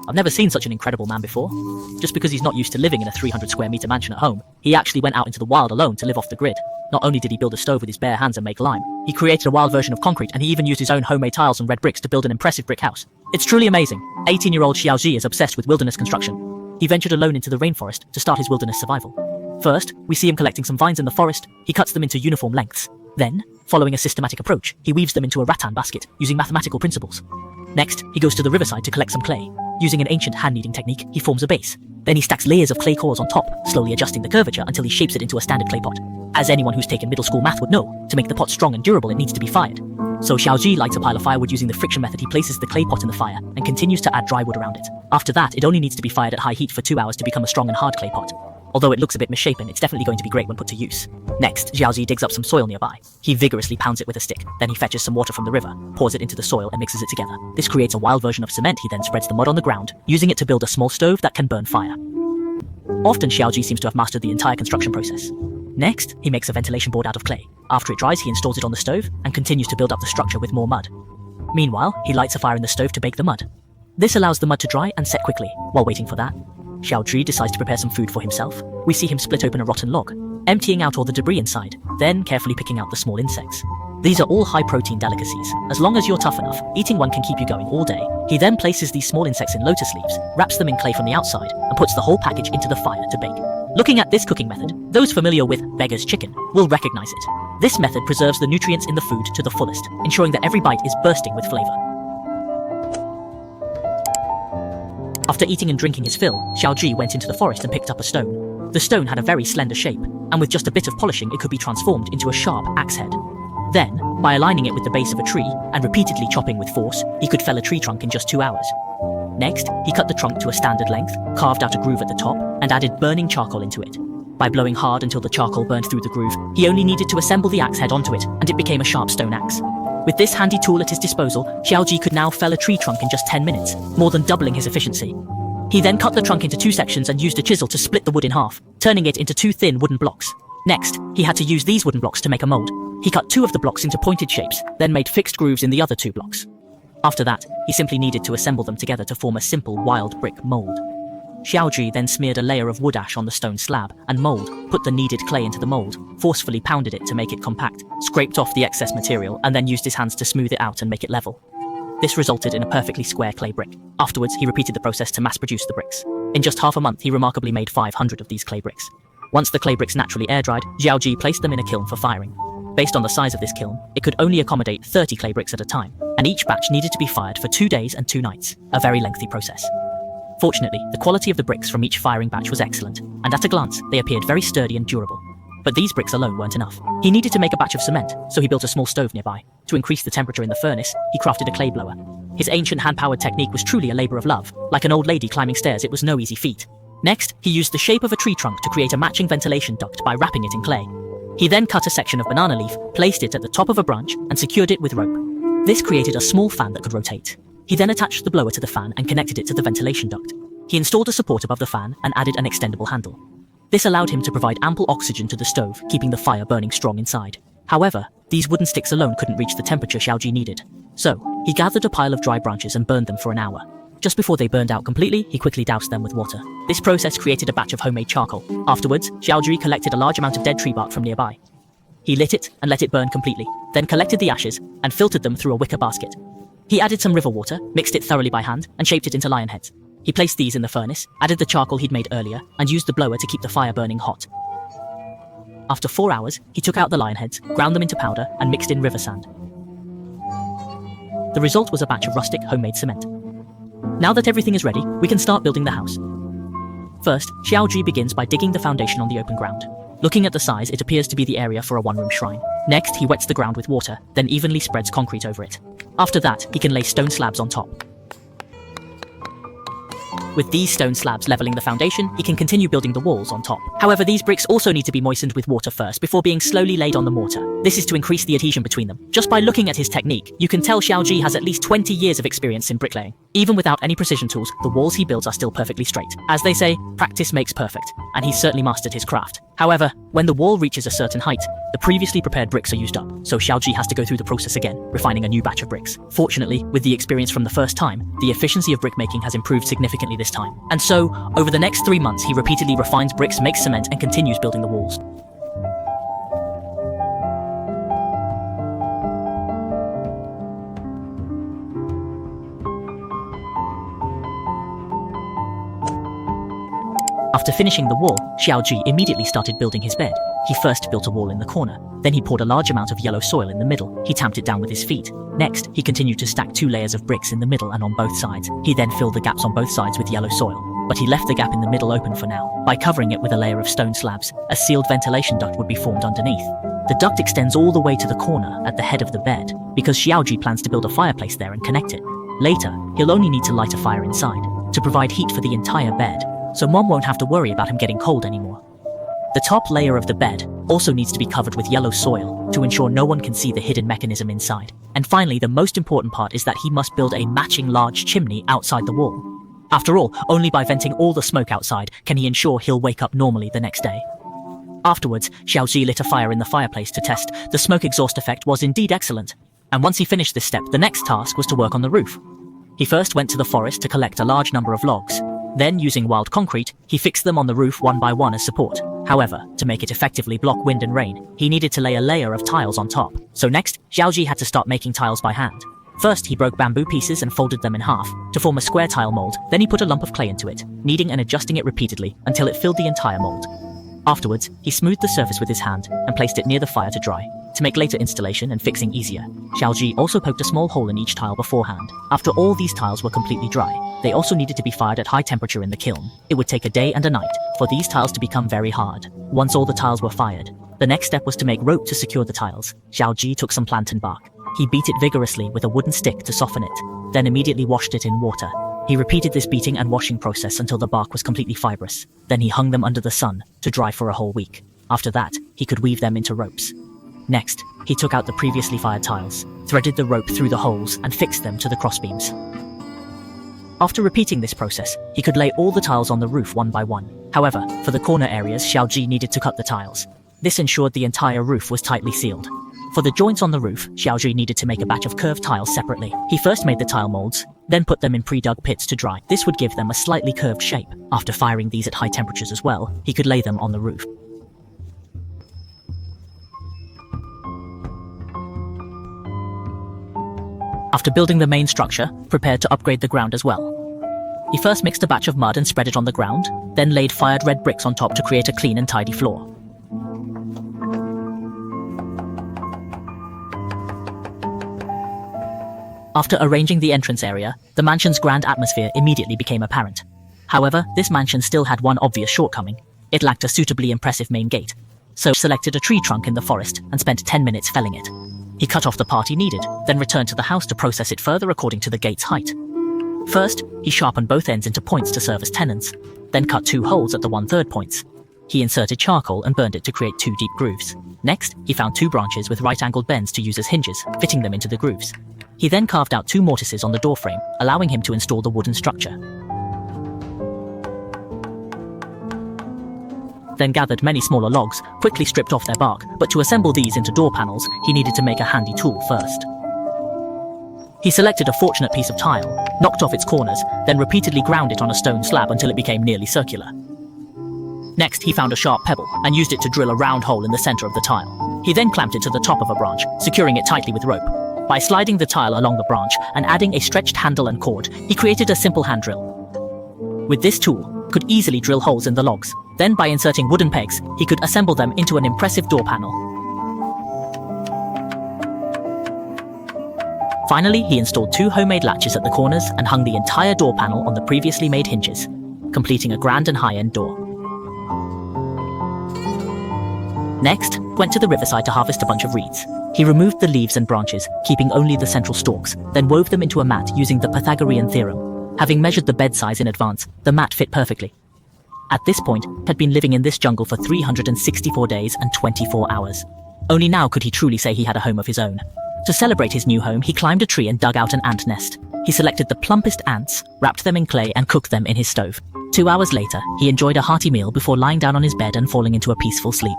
I've never seen such an incredible man before. Just because he's not used to living in a 300 square meter mansion at home, he actually went out into the wild alone to live off the grid. Not only did he build a stove with his bare hands and make lime, he created a wild version of concrete, and he even used his own homemade tiles and red bricks to build an impressive brick house. It's truly amazing. 18-year-old Xiaoji is obsessed with wilderness construction. He ventured alone into the rainforest to start his wilderness survival. First, we see him collecting some vines in the forest. He cuts them into uniform lengths. Then, following a systematic approach, he weaves them into a rattan basket using mathematical principles. Next, he goes to the riverside to collect some clay. Using an ancient hand-kneading technique, he forms a base. Then he stacks layers of clay cores on top, slowly adjusting the curvature until he shapes it into a standard clay pot. As anyone who's taken middle school math would know, to make the pot strong and durable, it needs to be fired. So Xiaoji lights a pile of firewood using the friction method. He places the clay pot in the fire and continues to add dry wood around it. After that, it only needs to be fired at high heat for 2 hours to become a strong and hard clay pot. Although it looks a bit misshapen, it's definitely going to be great when put to use. Next, Xiaoji digs up some soil nearby. He vigorously pounds it with a stick. Then he fetches some water from the river, pours it into the soil and mixes it together. This creates a wild version of cement. He then spreads the mud on the ground, using it to build a small stove that can burn fire. Often, Xiaoji seems to have mastered the entire construction process. Next, he makes a ventilation board out of clay. After it dries, he installs it on the stove and continues to build up the structure with more mud. Meanwhile, he lights a fire in the stove to bake the mud. This allows the mud to dry and set quickly. While waiting for that, Xiaoji decides to prepare some food for himself. We see him split open a rotten log, emptying out all the debris inside, then carefully picking out the small insects. These are all high-protein delicacies. As long as you're tough enough, eating one can keep you going all day. He then places these small insects in lotus leaves, wraps them in clay from the outside, and puts the whole package into the fire to bake. Looking at this cooking method, those familiar with beggar's chicken will recognize it. This method preserves the nutrients in the food to the fullest, ensuring that every bite is bursting with flavor. After eating and drinking his fill, Xiaoji went into the forest and picked up a stone. The stone had a very slender shape, and with just a bit of polishing it could be transformed into a sharp axe head. Then, by aligning it with the base of a tree, and repeatedly chopping with force, he could fell a tree trunk in just 2 hours. Next, he cut the trunk to a standard length, carved out a groove at the top, and added burning charcoal into it. By blowing hard until the charcoal burned through the groove, he only needed to assemble the axe head onto it, and it became a sharp stone axe. With this handy tool at his disposal, Xiaoji could now fell a tree trunk in just 10 minutes, more than doubling his efficiency. He then cut the trunk into 2 sections and used a chisel to split the wood in half, turning it into 2 thin wooden blocks. Next, he had to use these wooden blocks to make a mold. He cut 2 of the blocks into pointed shapes, then made fixed grooves in the other 2 blocks. After that, he simply needed to assemble them together to form a simple wild brick mold. Xiaoji then smeared a layer of wood ash on the stone slab and mold, put the kneaded clay into the mold, forcefully pounded it to make it compact, scraped off the excess material, and then used his hands to smooth it out and make it level. This resulted in a perfectly square clay brick. Afterwards, he repeated the process to mass-produce the bricks. In just half a month, he remarkably made 500 of these clay bricks. Once the clay bricks naturally air-dried, Xiaoji placed them in a kiln for firing. Based on the size of this kiln, it could only accommodate 30 clay bricks at a time, and each batch needed to be fired for 2 days and 2 nights, a very lengthy process. Fortunately, the quality of the bricks from each firing batch was excellent, and at a glance, they appeared very sturdy and durable. But these bricks alone weren't enough. He needed to make a batch of cement, so he built a small stove nearby. To increase the temperature in the furnace, he crafted a clay blower. His ancient hand-powered technique was truly a labor of love. Like an old lady climbing stairs, it was no easy feat. Next, he used the shape of a tree trunk to create a matching ventilation duct by wrapping it in clay. He then cut a section of banana leaf, placed it at the top of a branch, and secured it with rope. This created a small fan that could rotate. He then attached the blower to the fan and connected it to the ventilation duct. He installed a support above the fan and added an extendable handle. This allowed him to provide ample oxygen to the stove, keeping the fire burning strong inside. However, these wooden sticks alone couldn't reach the temperature Xiaoji needed. So, he gathered a pile of dry branches and burned them for an hour. Just before they burned out completely, he quickly doused them with water. This process created a batch of homemade charcoal. Afterwards, Xiaoji collected a large amount of dead tree bark from nearby. He lit it and let it burn completely, then collected the ashes and filtered them through a wicker basket. He added some river water, mixed it thoroughly by hand, and shaped it into lion heads. He placed these in the furnace, added the charcoal he'd made earlier, and used the blower to keep the fire burning hot. After 4 hours, he took out the lion heads, ground them into powder, and mixed in river sand. The result was a batch of rustic, homemade cement. Now that everything is ready, we can start building the house. First, Xiaoji begins by digging the foundation on the open ground. Looking at the size, it appears to be the area for a one-room shrine. Next, he wets the ground with water, then evenly spreads concrete over it. After that, he can lay stone slabs on top. With these stone slabs leveling the foundation, he can continue building the walls on top. However, these bricks also need to be moistened with water first before being slowly laid on the mortar. This is to increase the adhesion between them. Just by looking at his technique, you can tell Xiaoji has at least 20 years of experience in bricklaying. Even without any precision tools, the walls he builds are still perfectly straight. As they say, practice makes perfect, and he's certainly mastered his craft. However, when the wall reaches a certain height, the previously prepared bricks are used up, so Xiaoji has to go through the process again, refining a new batch of bricks. Fortunately, with the experience from the first time, the efficiency of brickmaking has improved significantly this time. And so, over the next 3 months, he repeatedly refines bricks, makes cement, and continues building the walls. After finishing the wall, Xiaoji immediately started building his bed. He first built a wall in the corner, then he poured a large amount of yellow soil in the middle. He tamped it down with his feet. Next, he continued to stack 2 layers of bricks in the middle and on both sides. He then filled the gaps on both sides with yellow soil, but he left the gap in the middle open for now. By covering it with a layer of stone slabs, a sealed ventilation duct would be formed underneath. The duct extends all the way to the corner at the head of the bed, because Xiaoji plans to build a fireplace there and connect it. Later, he'll only need to light a fire inside, to provide heat for the entire bed, so Mom won't have to worry about him getting cold anymore. The top layer of the bed also needs to be covered with yellow soil to ensure no one can see the hidden mechanism inside. And finally, the most important part is that he must build a matching large chimney outside the wall. After all, only by venting all the smoke outside can he ensure he'll wake up normally the next day. Afterwards, Xiaoji lit a fire in the fireplace to test. The smoke exhaust effect was indeed excellent. And once he finished this step, the next task was to work on the roof. He first went to the forest to collect a large number of logs. Then, using wild concrete, he fixed them on the roof one by one as support. However, to make it effectively block wind and rain, he needed to lay a layer of tiles on top. So next, Xiaoji had to start making tiles by hand. First, he broke bamboo pieces and folded them in half to form a square tile mold. Then he put a lump of clay into it, kneading and adjusting it repeatedly until it filled the entire mold. Afterwards, he smoothed the surface with his hand and placed it near the fire to dry, to make later installation and fixing easier. Xiaoji also poked a small hole in each tile beforehand. After all these tiles were completely dry, they also needed to be fired at high temperature in the kiln. It would take a day and a night for these tiles to become very hard. Once all the tiles were fired, the next step was to make rope to secure the tiles. Xiaoji took some plantain bark. He beat it vigorously with a wooden stick to soften it, then immediately washed it in water. He repeated this beating and washing process until the bark was completely fibrous. Then he hung them under the sun to dry for a whole week. After that, he could weave them into ropes. Next, he took out the previously fired tiles, threaded the rope through the holes, and fixed them to the crossbeams. After repeating this process, he could lay all the tiles on the roof one by one. However, for the corner areas, Xiaoji needed to cut the tiles. This ensured the entire roof was tightly sealed. For the joints on the roof, Xiaoji needed to make a batch of curved tiles separately. He first made the tile molds, then put them in pre-dug pits to dry. This would give them a slightly curved shape. After firing these at high temperatures as well, he could lay them on the roof. After building the main structure, prepared to upgrade the ground as well. He first mixed a batch of mud and spread it on the ground, then laid fired red bricks on top to create a clean and tidy floor. After arranging the entrance area, the mansion's grand atmosphere immediately became apparent. However, this mansion still had one obvious shortcoming. It lacked a suitably impressive main gate. So he selected a tree trunk in the forest and spent 10 minutes felling it. He cut off the part he needed, then returned to the house to process it further according to the gate's height. First, he sharpened both ends into points to serve as tenons, then cut 2 holes at the 1/3 points. He inserted charcoal and burned it to create 2 deep grooves. Next, he found 2 branches with right-angled bends to use as hinges, fitting them into the grooves. He then carved out 2 mortises on the doorframe, allowing him to install the wooden structure. Then gathered many smaller logs, quickly stripped off their bark, but to assemble these into door panels, he needed to make a handy tool first. He selected a fortunate piece of tile, knocked off its corners, then repeatedly ground it on a stone slab until it became nearly circular. Next, he found a sharp pebble and used it to drill a round hole in the center of the tile. He then clamped it to the top of a branch, securing it tightly with rope. By sliding the tile along the branch and adding a stretched handle and cord, he created a simple hand drill. With this tool, could easily drill holes in the logs. Then by inserting wooden pegs, he could assemble them into an impressive door panel. Finally, he installed 2 homemade latches at the corners and hung the entire door panel on the previously made hinges, completing a grand and high-end door. Next, went to the riverside to harvest a bunch of reeds. He removed the leaves and branches, keeping only the central stalks, then wove them into a mat using the Pythagorean theorem. Having measured the bed size in advance, the mat fit perfectly. At this point, he had been living in this jungle for 364 days and 24 hours. Only now could he truly say he had a home of his own. To celebrate his new home, he climbed a tree and dug out an ant nest. He selected the plumpest ants, wrapped them in clay and cooked them in his stove. 2 hours later, he enjoyed a hearty meal before lying down on his bed and falling into a peaceful sleep.